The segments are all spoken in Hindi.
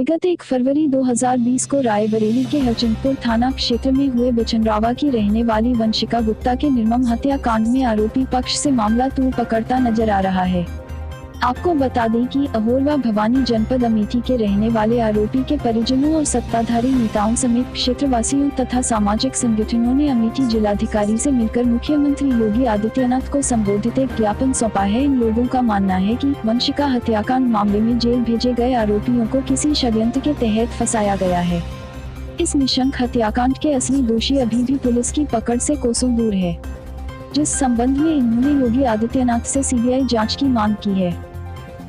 विगत 1 फरवरी 2020 को रायबरेली के हरचंदपुर थाना क्षेत्र में हुए बिचनरावा की रहने वाली वंशिका गुप्ता के निर्मम हत्याकांड में आरोपी पक्ष से मामला तूल पकड़ता नजर आ रहा है। आपको बता दें कि अहोरवा भवानी जनपद अमेठी के रहने वाले आरोपी के परिजनों और सत्ताधारी नेताओं समेत क्षेत्रवासियों तथा सामाजिक संगठनों ने अमेठी जिलाधिकारी से मिलकर मुख्यमंत्री योगी आदित्यनाथ को संबोधित एक ज्ञापन सौंपा है। इन लोगों का मानना है कि वंशिका हत्याकांड मामले में जेल भेजे गए आरोपियों को किसी षड्यंत्र के तहत फंसाया गया है। इस निशंक हत्याकांड के असली दोषी अभी भी पुलिस की पकड़ से कोसों दूर है, जिस संबंध में इन्होंने योगी आदित्यनाथ से सीबीआई जांच की मांग की है।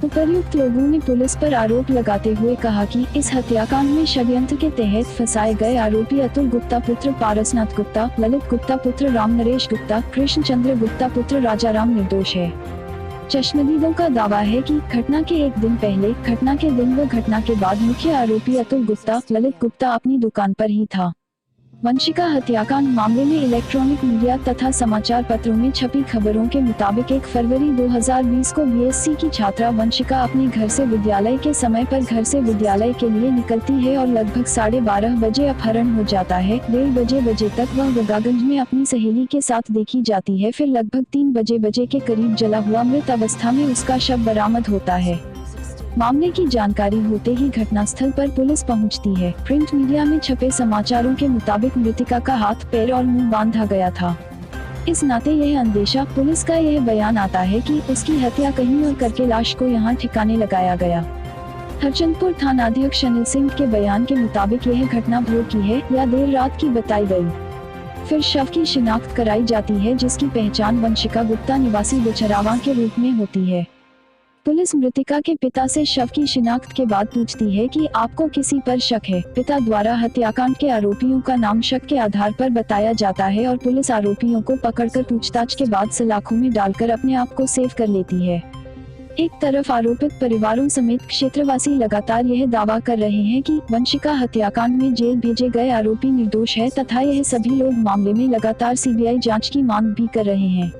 उपर्युक्त लोगों ने पुलिस पर आरोप लगाते हुए कहा कि इस हत्याकांड में षड्यंत्र के तहत फंसाए गए आरोपी अतुल गुप्ता पुत्र पारसनाथ गुप्ता, ललित गुप्ता पुत्र राम नरेश गुप्ता, कृष्ण चंद्र गुप्ता पुत्र राजाराम निर्दोष है। चश्मदीदों का दावा है कि घटना के एक दिन पहले, घटना के दिन व घटना के बाद मुख्य आरोपी अतुल गुप्ता, ललित गुप्ता अपनी दुकान पर ही था। वंशिका हत्याकांड मामले में इलेक्ट्रॉनिक मीडिया तथा समाचार पत्रों में छपी खबरों के मुताबिक 1 फरवरी 2020 को बीएससी की छात्रा वंशिका अपने घर से विद्यालय के समय पर घर से विद्यालय के लिए निकलती है और लगभग 12:30 बजे अपहरण हो जाता है। 1:30 बजे तक वह गंगागंज में अपनी सहेली के साथ देखी जाती है। फिर लगभग 3 बजे के करीब जला हुआ मृत अवस्था में उसका शव बरामद होता है। मामले की जानकारी होते ही घटनास्थल पर पुलिस पहुंचती है। प्रिंट मीडिया में छपे समाचारों के मुताबिक मृतिका का हाथ, पैर और मुंह बांधा गया था। इस नाते यह अंदेशा, पुलिस का यह बयान आता है कि उसकी हत्या कहीं और करके लाश को यहां ठिकाने लगाया गया। हरचंदपुर थानाध्यक्ष अनिल सिंह के बयान के मुताबिक यह घटना भोर की है या देर रात की बताई गई। फिर शव की शिनाख्त कराई जाती है, जिसकी पहचान वंशिका गुप्ता निवासी बिचनरावा के रूप में होती है। पुलिस मृतिका के पिता से शव की शिनाख्त के बाद पूछती है कि आपको किसी पर शक है। पिता द्वारा हत्याकांड के आरोपियों का नाम शक के आधार पर बताया जाता है और पुलिस आरोपियों को पकड़कर पूछताछ के बाद सलाखों में डालकर अपने आप को सेव कर लेती है। एक तरफ आरोपित परिवारों समेत क्षेत्रवासी लगातार यह दावा कर रहे हैं कि वंशिका हत्याकांड में जेल भेजे गए आरोपी निर्दोष है तथा यह सभी लोग मामले में लगातार सीबीआई जाँच की मांग भी कर रहे हैं।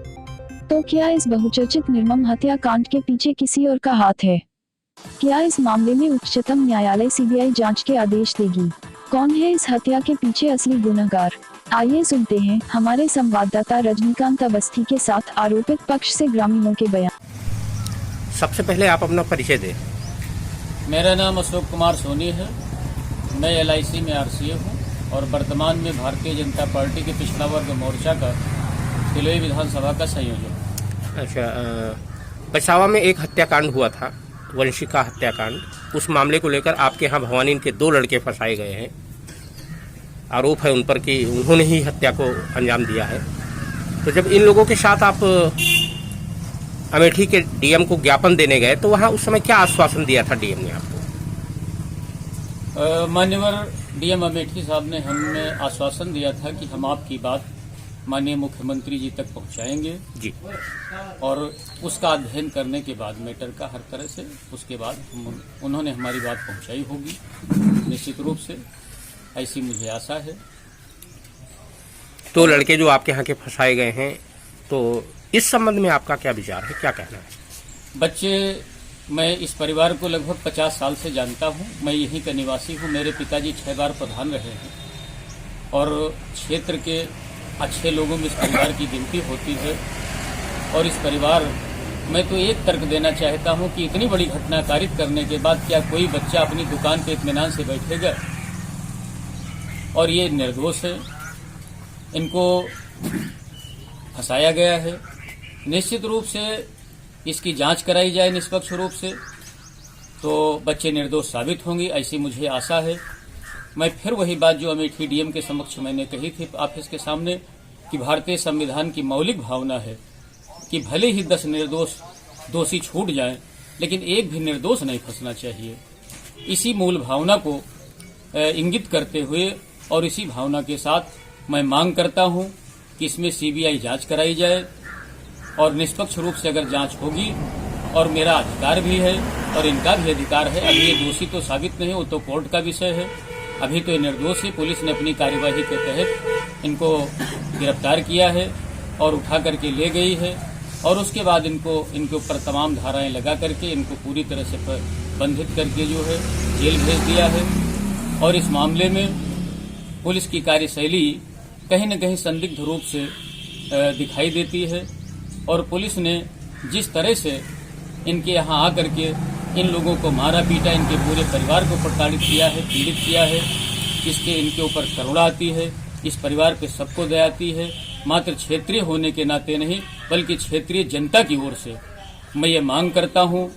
तो क्या इस बहुचर्चित निर्मम हत्याकांड के पीछे किसी और का हाथ है? क्या इस मामले में उच्चतम न्यायालय सीबीआई जांच के आदेश देगी? कौन है इस हत्या के पीछे असली गुनहगार? आइए सुनते हैं हमारे संवाददाता रजनीकांत अवस्थी के साथ आरोपित पक्ष से ग्रामीणों के बयान। सबसे पहले आप अपना परिचय दें। मेरा नाम अशोक कुमार सोनी है। मैं LIC में RCA हूँ और वर्तमान में भारतीय जनता पार्टी के पिछड़ा वर्ग मोर्चा का तिलोई विधानसभा का संयोजक। अच्छा, बचावा में एक हत्याकांड हुआ था, वंशिका हत्याकांड। उस मामले को लेकर आपके यहाँ भवानी के 2 लड़के फंसाए गए हैं। आरोप है उन पर कि उन्होंने ही हत्या को अंजाम दिया है। तो जब इन लोगों के साथ आप अमेठी के DM को ज्ञापन देने गए तो वहाँ उस समय क्या आश्वासन दिया था DM ने आपको? मान्यवर DM अमेठी साहब ने हमें आश्वासन दिया था कि हम आपकी बात माननीय मुख्यमंत्री जी तक पहुंचाएंगे जी, और उसका अध्ययन करने के बाद मैटर का हर तरह से उसके बाद उन्होंने हमारी बात पहुंचाई होगी निश्चित रूप से, ऐसी मुझे आशा है। तो लड़के जो आपके यहाँ के फंसाए गए हैं, तो इस संबंध में आपका क्या विचार है, क्या कहना है? बच्चे, मैं इस परिवार को लगभग 50 साल से जानता हूँ। मैं यहीं का निवासी हूँ। मेरे पिताजी 6 बार प्रधान रहे हैं और क्षेत्र के अच्छे लोगों में इस परिवार की गिनती होती है। और इस परिवार, मैं तो एक तर्क देना चाहता हूं कि इतनी बड़ी घटना कारित करने के बाद क्या कोई बच्चा अपनी दुकान पे इत्मीनान से बैठेगा? और ये निर्दोष है, इनको फंसाया गया है। निश्चित रूप से इसकी जांच कराई जाए निष्पक्ष रूप से तो बच्चे निर्दोष साबित होंगे, ऐसी मुझे आशा है। मैं फिर वही बात जो अमेठी DM के समक्ष मैंने कही थी ऑफिस के सामने कि भारतीय संविधान की मौलिक भावना है कि भले ही 10 निर्दोष दोषी छूट जाएं, लेकिन एक भी निर्दोष नहीं फंसना चाहिए। इसी मूल भावना को इंगित करते हुए और इसी भावना के साथ मैं मांग करता हूं कि इसमें सीबीआई जांच कराई जाए और निष्पक्ष रूप से अगर जांच होगी, और मेरा अधिकार भी है और इनका भी अधिकार है। अभी ये दोषी तो साबित नहीं, वो तो कोर्ट का विषय है। अभी तो ये निर्दोष है। पुलिस ने अपनी कार्यवाही के तहत इनको गिरफ्तार किया है और उठा करके ले गई है, और उसके बाद इनके ऊपर तमाम धाराएं लगा करके इनको पूरी तरह से बंधित करके जो है जेल भेज दिया है। और इस मामले में पुलिस की कार्यशैली कहीं न कहीं संदिग्ध रूप से दिखाई देती है। और पुलिस ने जिस तरह से इनके यहाँ आकर के इन लोगों को मारा पीटा, इनके पूरे परिवार को प्रताड़ित किया है, पीड़ित किया है, इसके इनके ऊपर करुणा आती है। इस परिवार पे सबको दया आती है। मात्र क्षेत्रीय होने के नाते नहीं बल्कि क्षेत्रीय जनता की ओर से मैं ये मांग करता हूँ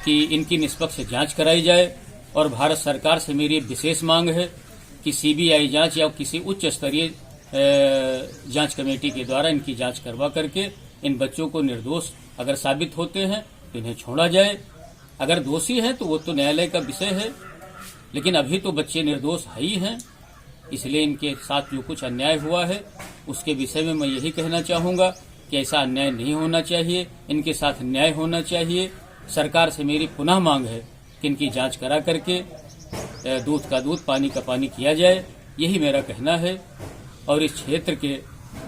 कि इनकी निष्पक्ष जांच कराई जाए। और भारत सरकार से मेरी विशेष मांग है कि सीबीआई जांच या किसी उच्च स्तरीय जांच कमेटी के द्वारा इनकी जांच करवा करके इन बच्चों को निर्दोष अगर साबित होते हैं तो इन्हें छोड़ा जाए। अगर दोषी हैं तो वो तो न्यायालय का विषय है, लेकिन अभी तो बच्चे निर्दोष ही हैं। इसलिए इनके साथ जो कुछ अन्याय हुआ है उसके विषय में मैं यही कहना चाहूंगा कि ऐसा अन्याय नहीं होना चाहिए, इनके साथ न्याय होना चाहिए। सरकार से मेरी पुनः मांग है कि इनकी जांच करा करके दूध का दूध पानी का पानी किया जाए, यही मेरा कहना है। और इस क्षेत्र के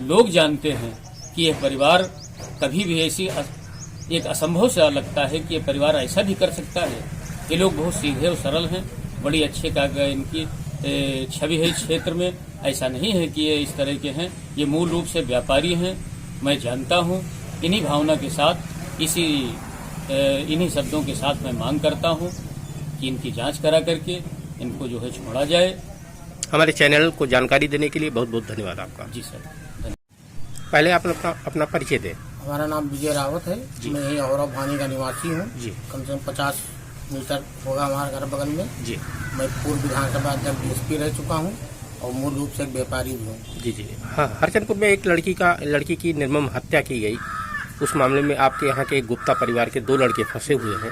लोग जानते हैं कि यह परिवार कभी भी ऐसी एक असंभव सा लगता है कि यह परिवार ऐसा भी कर सकता है। ये लोग बहुत सीधे और सरल हैं, बड़ी अच्छे का इनकी छवि है इस क्षेत्र में। ऐसा नहीं है कि ये इस तरह के हैं, ये मूल रूप से व्यापारी हैं। मैं जानता हूँ। इन्हीं भावना के साथ इन्हीं शब्दों के साथ मैं मांग करता हूँ कि इनकी जांच करा करके इनको जो है छोड़ा जाए। हमारे चैनल को जानकारी देने के लिए बहुत बहुत धन्यवाद आपका। जी सर। पहले आप अपना परिचय दें। हमारा नाम विजय रावत है। मैं यही अहरवा भवानी का निवासी हूँ। जी। कम से कम 50 मीटर होगा हमारा घर बगल में। जी। मैं पूर्व विधानसभा अध्यक्ष डीएसपी रह चुका हूँ और मूल रूप से एक व्यापारी भी हूँ। जी जी। हाँ, हरचंदपुर में एक लड़की की निर्मम हत्या की गई। उस मामले में आपके यहाँ के गुप्ता परिवार के 2 लड़के फंसे हुए हैं,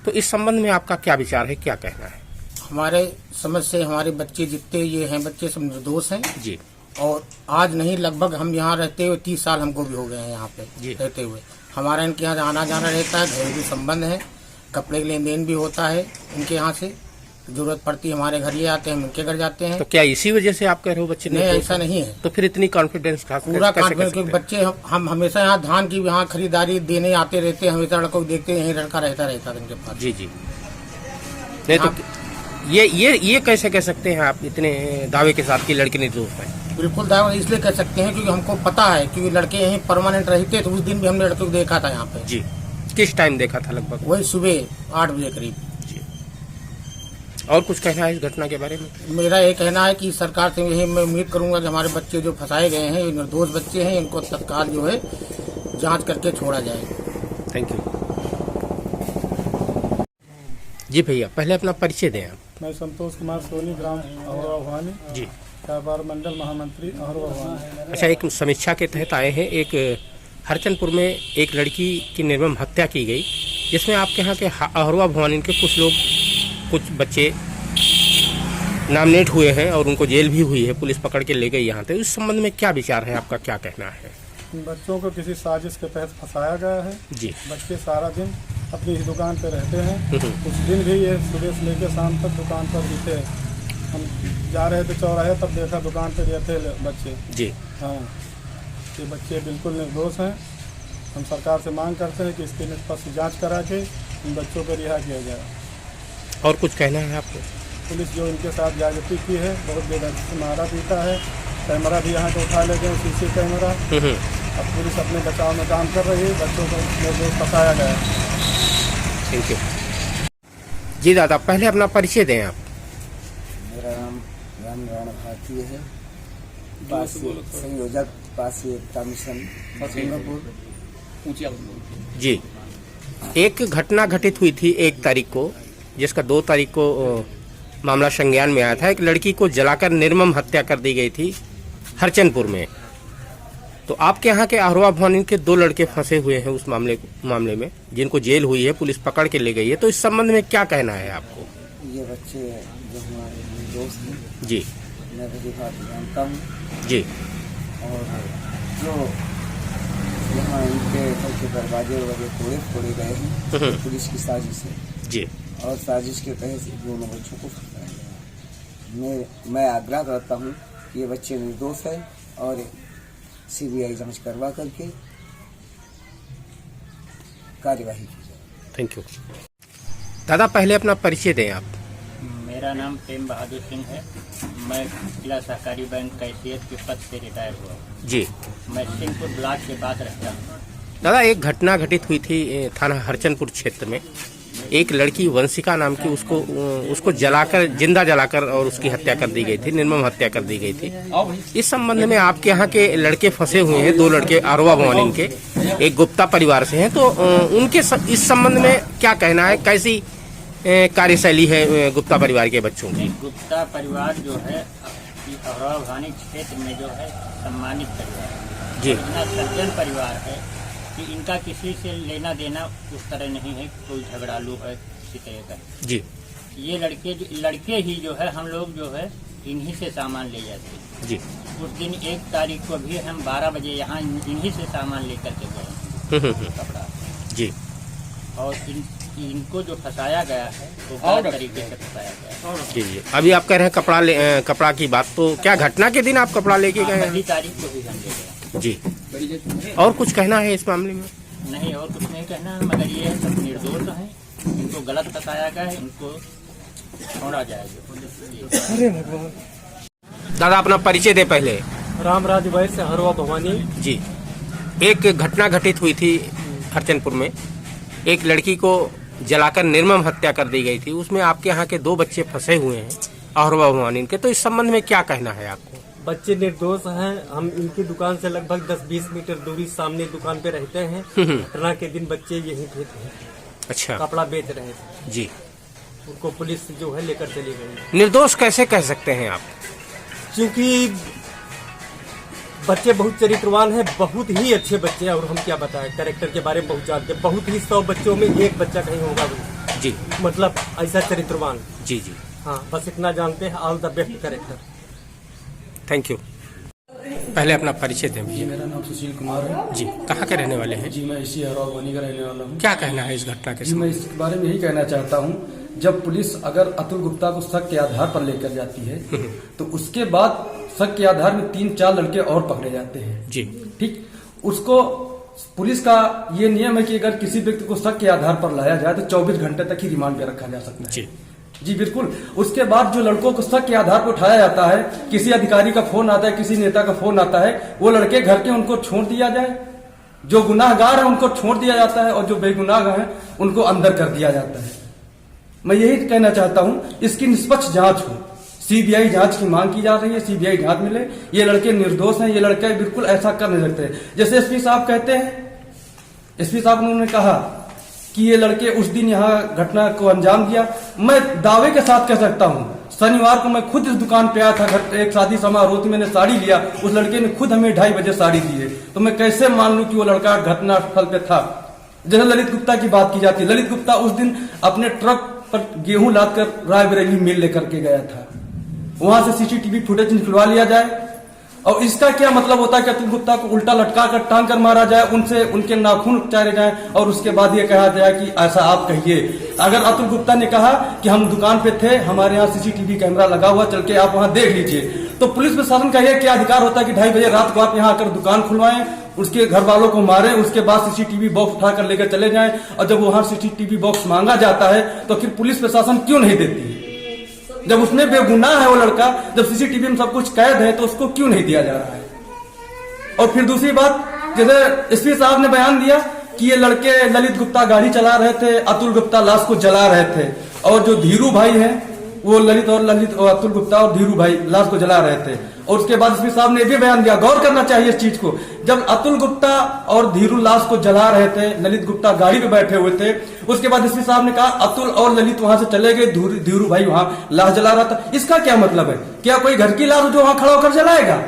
तो इस संबंध में आपका क्या विचार है, क्या कहना है? हमारे समझ से हमारे बच्चे जितने ये हैं बच्चे सब निर्दोष हैं जी। और आज नहीं लगभग हम यहाँ रहते हुए 30 साल हमको भी हो गए हैं यहाँ पे रहते हुए। हमारा इनके यहाँ आना जाना रहता है, घरेलू संबंध है, कपड़े का लेन देन भी होता है इनके यहाँ से। जरूरत पड़ती है हमारे घर ये आते हैं, हम उनके घर जाते हैं। तो क्या इसी वजह से आप कह रहे हो बच्चे नहीं, ऐसा नहीं है। तो फिर इतनी कॉन्फिडेंस पूरा कॉन्फिडेंस, क्योंकि बच्चे हम हमेशा यहाँ धान की यहाँ खरीदारी देने आते रहते हैं, हमेशा लड़कों को देखते हैं, यही लड़का रहता उनके पास। जी जी। नहीं तो ये कैसे कह सकते हैं आप इतने दावे के साथ कि लड़के निर्दोष हैं? बिल्कुल दावा इसलिए कह सकते हैं क्योंकि हमको पता है, क्योंकि लड़के यहीं परमानेंट रहते तो उस दिन भी हमने लड़कों को देखा था यहाँ पे। जी। किस टाइम देखा था लगभग? वही सुबह 8 बजे करीब। जी। और कुछ कहना है इस घटना के बारे में? मेरा ये कहना है कि सरकार से यही मैं उम्मीद करूंगा कि हमारे बच्चे जो फंसाए गए हैं, निर्दोष बच्चे हैं, इनको तत्काल जो है जांच करके छोड़ा जाए। Thank you. जी भैया, पहले अपना परिचय दें आप। मैं संतोष कुमार सोनी, ग्राम अहरवा भवानी, जी, व्यापार मंडल महामंत्री अहरवा भवानी। अच्छा, एक समीक्षा के तहत आए हैं। एक हरचंदपुर में एक लड़की की निर्मम हत्या की गई, जिसमें आपके यहाँ के अहरवा भवानी के कुछ बच्चे नामनेट हुए हैं और उनको जेल भी हुई है, पुलिस पकड़ के ले गई यहाँ। तो इस संबंध में क्या विचार है आपका, क्या कहना है? बच्चों को किसी साजिश के तहत फंसाया गया है। जी। बच्चे सारा दिन अपनी ही दुकान पर रहते हैं। उस दिन भी ये सुबह से लेकर शाम तक दुकान पर भी थे। हम जा रहे थे चौराहे, तब देखा दुकान पर ये थे बच्चे। जी। हाँ, ये बच्चे बिल्कुल निर्दोष हैं। हम सरकार से मांग करते हैं कि इसकी निष्पक्ष जांच करा के इन बच्चों को रिहा किया जाए। और कुछ कहना है आपको? पुलिस जो इनके साथ ज्यादती की है, बहुत बेदर्दी से मारा पीटा है। कैमरा भी यहाँ से उठा ले गए, सीसी कैमरा। अब पुलिस अपने बचाव में काम कर रही है, बच्चों को निर्दोष फंसाया गया है। Thank you. जी दादा, पहले अपना परिचय दें आप। मेरा नाम राम भारतीय है, संयोजक पासी एकता मिशन सिंगापुर। जी। एक घटना घटित हुई थी 1 तारीख को, जिसका 2 तारीख को मामला संज्ञान में आया था। एक लड़की को जलाकर निर्मम हत्या कर दी गई थी हरचंदपुर में। तो आपके यहाँ के अहरवा भवानी के 2 लड़के फंसे हुए हैं उस मामले में, जिनको जेल हुई है, पुलिस पकड़ के ले गई है। तो इस संबंध में क्या कहना है आपको? ये बच्चे जो हमारे दोस्त हैं, जी, मैं भी जानता हूँ। जी। और जो यहाँ इनके घर के दरवाजे वगैरह तोड़े गए हैं पुलिस की साजिश है। जी। और साजिश के तहत दोनों बच्चों को फंसाया गया। मैं आग्रह करता हूँ कि ये बच्चे निर्दोष है और सीबीआई जांच करवा करके कार्यवाही की जाए। Thank you. दादा, पहले अपना परिचय दें आप। मेरा नाम प्रेम बहादुर सिंह है। मैं जिला सहकारी बैंक कैशियर के पद से रिटायर हुआ हूँ। जी। मैं सिंहपुर ब्लॉक के पास रहता हूँ। दादा, एक घटना घटित हुई थी थाना हरचंदपुर क्षेत्र में। एक लड़की वंशिका नाम की, उसको जलाकर, जिंदा जलाकर और उसकी हत्या कर दी गई थी, निर्मम हत्या कर दी गई थी। इस संबंध में आपके यहाँ के लड़के फंसे हुए हैं, 2 लड़के आरवा भवानी के, एक गुप्ता परिवार से हैं, तो उनके इस संबंध में क्या कहना है? कैसी कार्यशैली है गुप्ता परिवार के बच्चों की? गुप्ता परिवार जो है आरवा भवानी क्षेत्र में जो है सम्मानित परिवार है जी। इतना सज्जन परिवार है कि इनका किसी से लेना देना उस तरह नहीं है, कोई झगड़ालू है किसी तरह का। जी। ये लड़के ही जो है, हम लोग जो है इन्हीं से सामान ले जाते हैं। जी। उस दिन 1 तारीख को भी हम 12 बजे यहाँ इन्हीं से सामान लेकर के गए कपड़ा। जी। और इनको जो फंसाया गया है वो गलत तरीके से फंसाया गया है। जी जी। अभी आप कह रहे हैं कपड़ा की बात, तो क्या घटना के दिन आप कपड़ा लेके गए? 1 तारीख को भी हम ले गए। जी। और कुछ कहना है इस मामले में? नहीं, और कुछ नहीं कहना है, मगर ये सब निर्दोष हैं, इनको गलत फंसाया गया है, इनको छोड़ा जाएगा। अरे भगवान। दादा, अपना परिचय दे पहले। रामराज वैश्य, हरवा भवानी। जी। एक घटना घटित हुई थी हरचंदपुर में, एक लड़की को जलाकर निर्मम हत्या कर दी गई थी। उसमें आपके यहाँ के 2 बच्चे फंसे हुए हैं, हरवा भवानी के, तो इस संबंध में क्या कहना है आपको? बच्चे निर्दोष हैं। हम इनकी दुकान से लगभग 10-20 मीटर दूरी सामने दुकान पे रहते हैं। घटना के दिन बच्चे यहीं थे, अच्छा, कपड़ा बेच रहे थे जी। उनको पुलिस जो है लेकर चली गई। निर्दोष कैसे कह सकते हैं आप? क्योंकि बच्चे बहुत चरित्रवान हैं, बहुत ही अच्छे बच्चे हैं। और हम क्या बताएं, कैरेक्टर के बारे में बहुत जानते हैं। बहुत ही 100 बच्चों में 1 बच्चा कहीं होगा जी, मतलब ऐसा चरित्रवान। जी जी। हाँ, बस इतना जानते हैं। All the best character. Thank you. पहले अपना परिचय दें भैया। मेरा नाम सुशील कुमार है जी। कहाँ के रहने वाले हैं? जी, मैं इसी हरवा भवानी का रहने वाला हूँ। क्या कहना है इस घटना के? जी, मैं इसके बारे में यही कहना चाहता हूँ, जब पुलिस अगर अतुल गुप्ता को शक के आधार पर लेकर जाती है तो उसके बाद शक के आधार में 3-4 लड़के और पकड़े जाते हैं जी। ठीक, उसको पुलिस का ये नियम है कि अगर किसी व्यक्ति को शक के आधार पर लाया जाए तो 24 घंटे तक ही रिमांड पे रखा जा सकता है। जी जी बिल्कुल। उसके बाद जो लड़कों को शक के आधार पर उठाया जाता है, किसी अधिकारी का फोन आता है, किसी नेता का फोन आता है, वो लड़के घर के उनको छोड़ दिया जाए। जो गुनाहगार है उनको छोड़ दिया जाता है और जो बेगुनाह है उनको अंदर कर दिया जाता है। मैं यही कहना चाहता हूं, इसकी निष्पक्ष जांच हो, सीबीआई जांच की मांग की जा रही है, सीबीआई जांच मिले। ये लड़के निर्दोष हैं, ये लड़के बिल्कुल ऐसा कर नहीं सकते। जैसे एसपी साहब कहते हैं, एसपी साहब उन्होंने कहा कि ये लड़के उस दिन यहाँ घटना को अंजाम दिया। मैं दावे के साथ कह सकता हूँ, शनिवार को मैं खुद इस दुकान पे आया था, एक शादी समारोह में मैंने साड़ी लिया, उस लड़के ने खुद हमें 2:30 बजे साड़ी दी है, तो मैं कैसे मान लूं कि वो लड़का घटना स्थल पे था। जैसे ललित गुप्ता की बात की जाती है, ललित गुप्ता उस दिन अपने ट्रक पर गेहूं लादकर रायबरेली मिल लेकर के गया था। वहां से सीसीटीवी फुटेज निकलवा लिया जाए। और इसका क्या मतलब होता है कि अतुल गुप्ता को उल्टा लटका कर टांग कर मारा जाए, उनसे उनके नाखून उतारे जाए और उसके बाद ये कहा जाए कि ऐसा आप कहिए। अगर अतुल गुप्ता ने कहा कि हम दुकान पे थे, हमारे यहाँ सीसीटीवी कैमरा लगा हुआ, चल के आप वहां देख लीजिए, तो पुलिस प्रशासन का यह क्या अधिकार होता है कि 2:30 बजे रात को आप यहाँ आकर दुकान खुलवाएं, उसके घर वालों को मारें, उसके बाद सीसीटीवी बॉक्स उठाकर लेकर चले जाएं। और जब वहां सीसीटीवी बॉक्स मांगा जाता है तो फिर पुलिस प्रशासन क्यों नहीं देती? जब उसमें बेगुनाह है वो लड़का, जब सीसीटीवी में सब कुछ कैद है, तो उसको क्यों नहीं दिया जा रहा है? और फिर दूसरी बात, जैसे एसपी साहब ने बयान दिया कि ये लड़के ललित गुप्ता गाड़ी चला रहे थे, अतुल गुप्ता लाश को जला रहे थे, और जो धीरू भाई हैं वो ललित और अतुल गुप्ता और धीरू भाई लाश को जला रहे थे। और उसके बाद एसपी साहब ने भी बयान दिया, गौर करना चाहिए इस चीज को, जब अतुल गुप्ता और धीरू लाश को जला रहे थे, ललित गुप्ता गाड़ी पे बैठे हुए थे, उसके बाद एसपी साहब ने कहा अतुल और ललित वहां से चले गए, धीरू भाई वहां लाश जला रहा था। इसका क्या मतलब है? क्या कोई घर की लाश जो वहां खड़ा होकर जलाएगा,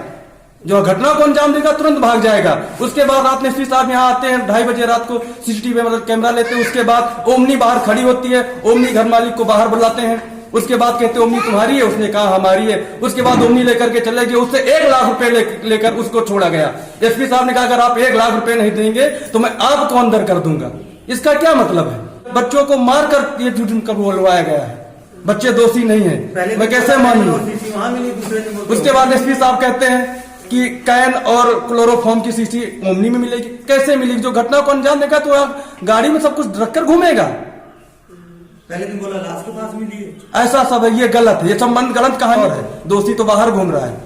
जो घटना को अंजाम देगा तुरंत भाग जाएगा? उसके बाद रात में एसपी साहब यहाँ आते हैं, 2:30 बजे रात को सीसीटीवी मतलब कैमरा लेते हैं। उसके बाद ओमनी बाहर खड़ी होती है, ओमनी घर मालिक को बाहर बुलाते हैं, उसके बाद कहते ओमनी तुम्हारी है, उसने कहा हमारी है। उसके बाद ओमनी लेकर के चले गए, उससे 1 लाख रुपए लेकर उसको छोड़ा गया। एसपी साहब ने कहा अगर आप 1 लाख रुपए नहीं देंगे तो मैं आपको अंदर कर दूंगा। इसका क्या मतलब है? बच्चों को मारकर ये झूठ बोलवाया गया है, बच्चे दोषी नहीं है, मैं कैसे मानूं? उसके बाद एसपी साहब कहते हैं कि कैन और क्लोरोफॉर्म की शीशी ओमनी में मिलेगी। कैसे मिलेगी? जो घटना को अंजाम देगा तो आप गाड़ी में सब कुछ रखकर घूमेगा। पहले दिन बोला लाश के पास मिली है। ऐसा सब है, ये गलत है, ये संबंध गलत कहानी है। दोषी तो बाहर घूम रहा है।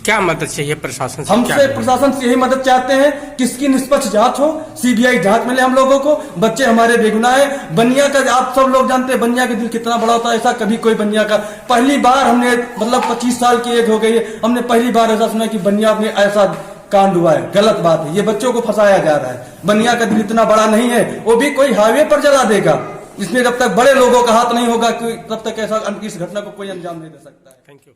क्या मदद चाहिए प्रशासन से? हमसे प्रशासन से यही मदद चाहते हैं कि इसकी निष्पक्ष जांच हो, सीबीआई जांच मिले हम लोगों को। बच्चे हमारे बेगुनाह है। बनिया का आप सब लोग जानते हैं बनिया का दिल कितना बड़ा होता है। ऐसा कभी कोई बनिया का पहली बार हमने मतलब 25 साल की एज हो गई है, हमने पहली बार ऐसा सुना कि बनिया में ऐसा कांड हुआ है। गलत बात है, ये बच्चों को फंसाया जा रहा है। बनिया का दिल इतना बड़ा नहीं है, वो भी कोई हाईवे पर जला देगा। इसमें जब तक बड़े लोगों का हाथ नहीं होगा तब तक ऐसा इस घटना को कोई अंजाम नहीं दे सकता है। Thank you.